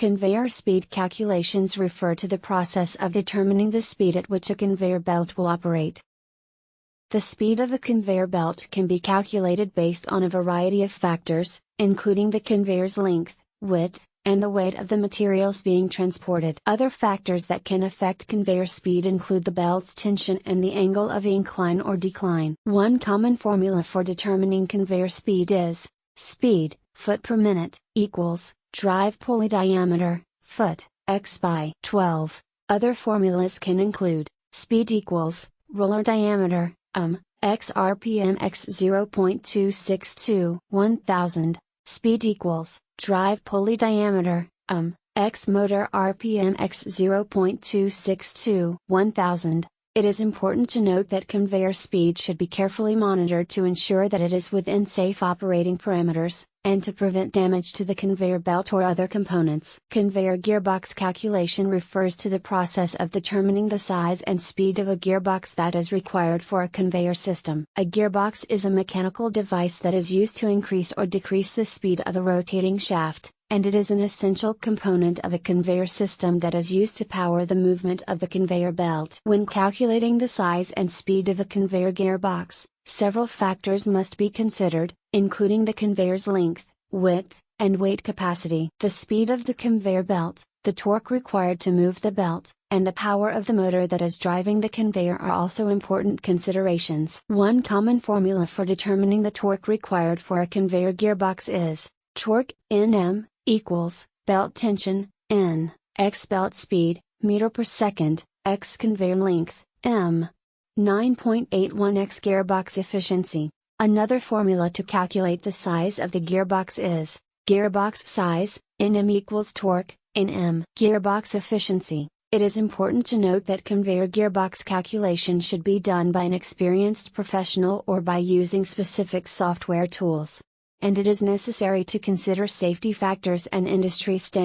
Conveyor speed calculations refer to the process of determining the speed at which a conveyor belt will operate. The speed of a conveyor belt can be calculated based on a variety of factors, including the conveyor's length, width, and the weight of the materials being transported. Other factors that can affect conveyor speed include the belt's tension and the angle of incline or decline. One common formula for determining conveyor speed is speed, foot per minute, equals drive pulley diameter, foot, x by 12. Other formulas can include speed equals roller diameter, x rpm x 0.262 1000, speed equals drive pulley diameter, x motor rpm x 0.262 1000. It is important to note that conveyor speed should be carefully monitored to ensure that it is within safe operating parameters, and to prevent damage to the conveyor belt or other components. Conveyor gearbox calculation refers to the process of determining the size and speed of a gearbox that is required for a conveyor system. A gearbox is a mechanical device that is used to increase or decrease the speed of a rotating shaft, and it is an essential component of a conveyor system that is used to power the movement of the conveyor belt. When calculating the size and speed of a conveyor gearbox, several factors must be considered, including the conveyor's length, width, and weight capacity. The speed of the conveyor belt, the torque required to move the belt, and the power of the motor that is driving the conveyor are also important considerations. One common formula for determining the torque required for a conveyor gearbox is torque Nm equals belt tension N, x belt speed, meter per second, x conveyor length, m. 9.81x gearbox efficiency. Another formula to calculate the size of the gearbox is gearbox size, Nm equals torque, Nm. Gearbox efficiency. It is important to note that conveyor gearbox calculation should be done by an experienced professional or by using specific software tools. And it is necessary to consider safety factors and industry standards.